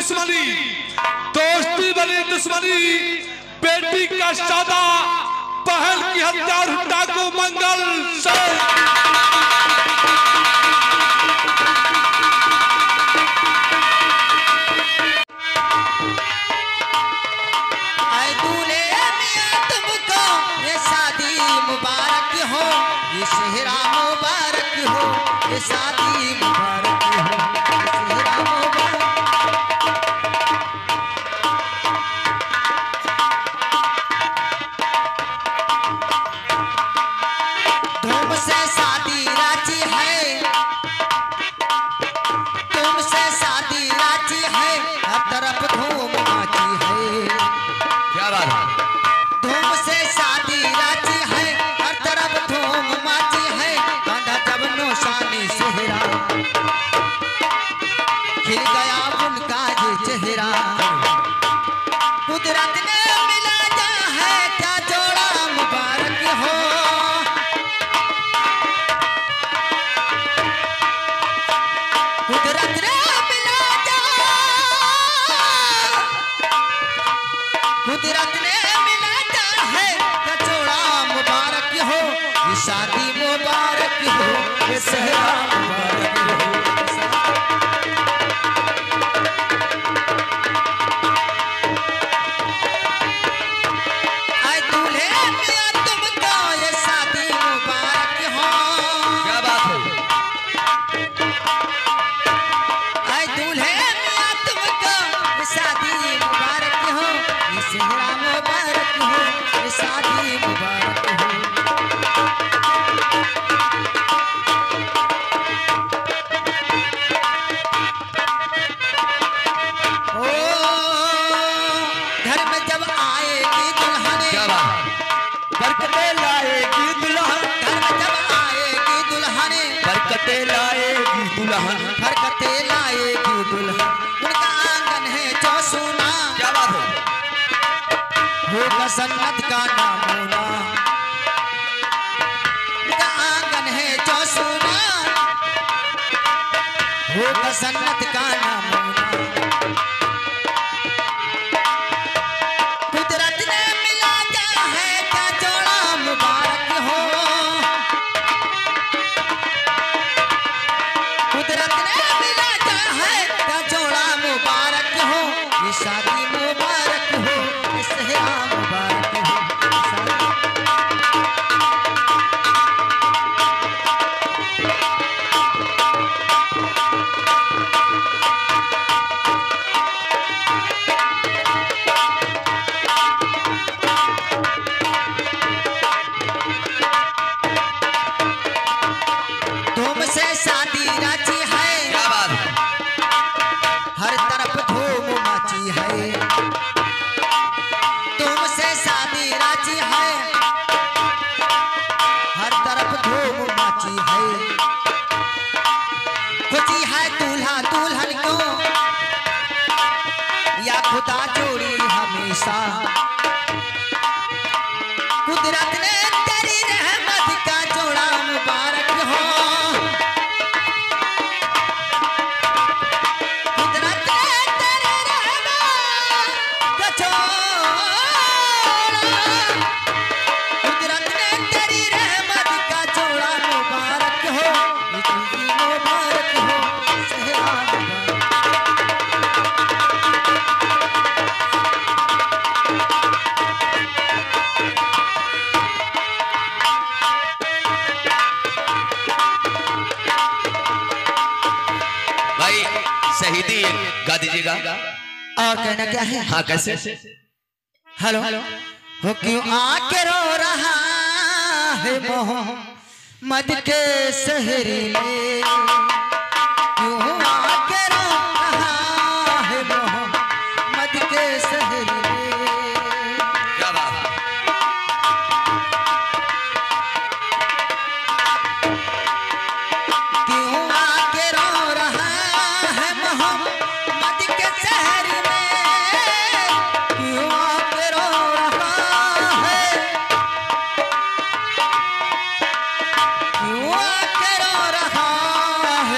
दुश्मनी, दोस्ती बनी दुश्मनी, बेटी का सौदा, बहन की हत्या, डाकू मंगल से मुबारक हो, ये सेहरा मुबारक हो, ये शादी मुबारक हो, ये सेहरा मुबारक। धूम से शादी राजी है, तुमसे शादी राजी है, हर तरफ धूम मची है। क्या बात है? धूम से शादी राजी है, हर तरफ धूम मची है। बांधा जब नौशानी सेहरा, खिल गया उनका ये चेहरा। कुदरत ने मिला जा है, क्या जोड़ा मुबारक हो। कुदरत ने मिला जा, कुदरत ने शादी मुबारक हो, ये सेहरा मुबारक हो। आए दूल्हे मियां तुमको ये शादी मुबारक हो। क्या बात है? आए दूल्हे मियां तुमको ये शादी मुबारक हो, ये सेहरा मुबारक हो, ये शादी मुबारक हो। बरकतें लाएगी दुल्हन, घर में जब आएगी दुल्हन, बरकतें लाएगी दुल्हन, बरकतें लाएगी दुल्हन। उनका आंगन है जो सोना, क्या बात है? होगा सन्नत का नमूना। उनका आंगन है जो सोना, होगा सन्नत का नमूना। शादी मुबारक हो, सेहरा मुबारक हो। धूम से शादी राजी है, क्या बात है? हर तरफ धूम मची है। तुमसे शादी राजी है, हर तरफ धूम मची है। खुशी है दूल्हा दुल्हन को, या खुदा जोड़ी हमेशा। कुदरत ने तेरी रहमत का जोड़ा मुबारक हो। शहीदी गा दीजिएगा। और कहना क्या है? हाँ कैसे? हेलो हो क्यों आके रो रहा है मोहम्मद के शहरी में, क्यों आके रो रहा है मोहम्मद के शहरी में। क्या बात है? क्यों आके रो रहा है मोहम्मद के शहरी में, क्यों आके रो रहा है, क्यों आके रो रहा है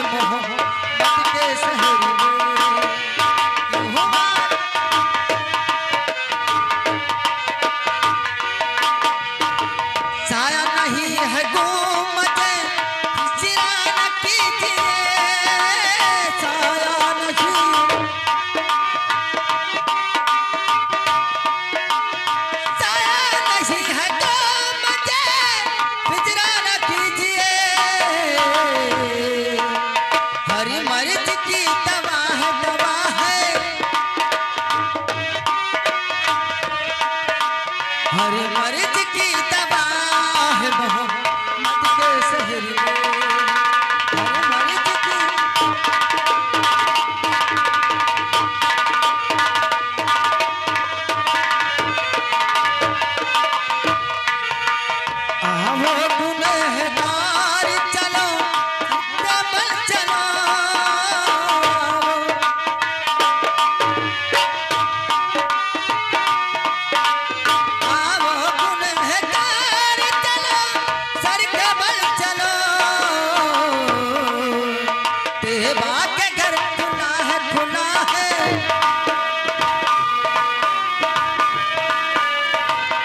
देवा के घर खुला है, खुला है।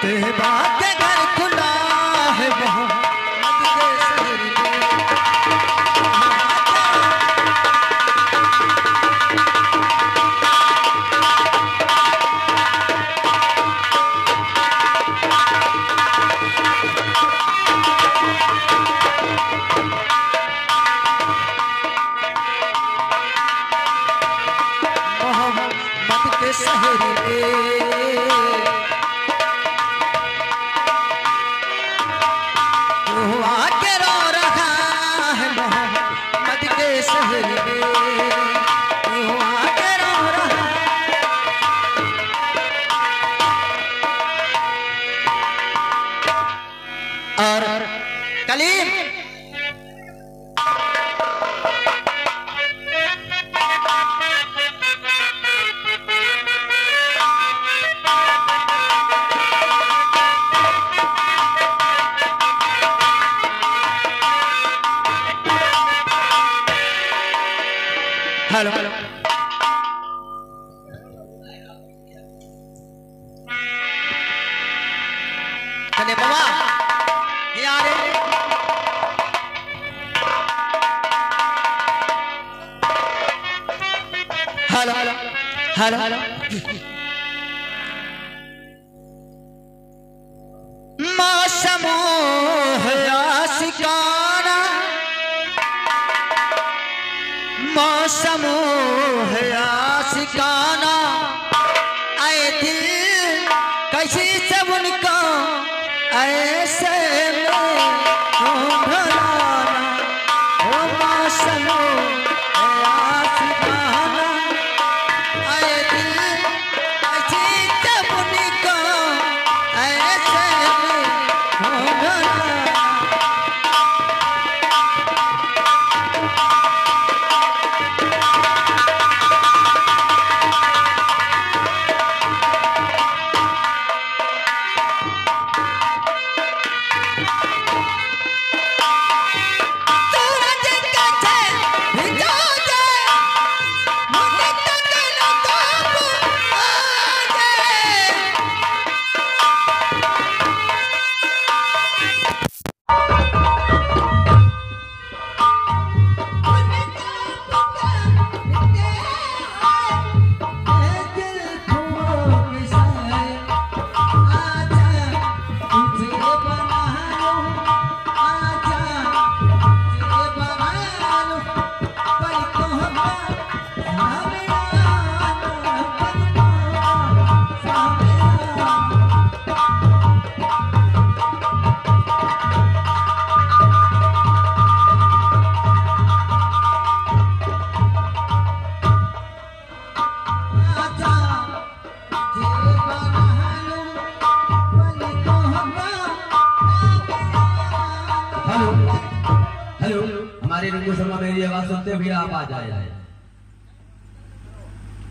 देवा के घर खुला है मोहम्मद के शहर में। मोहम्मद के शहर में वो आके रो रहा है, मोहम्मद के शहर में वो आके रो रहा है। और कलीम हेलो कने बाबा यार हेलो हेलो हेलो मौसम है आशिकाना, मौसम है आशिकाना। आए दिल कैसे सब उनका ऐसे में ढलाना। ओ मौसम है आशिकाना, आए दिल कैसे सब उनका ऐसे में ढलाना। हेलो, हमारे रंगू शर्मा मेरी आवाज सुनते भी आप आ जाए।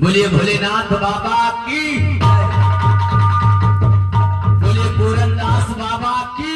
बोलिए भोलेनाथ बाबा की, बोलिए पूरनदास बाबा की।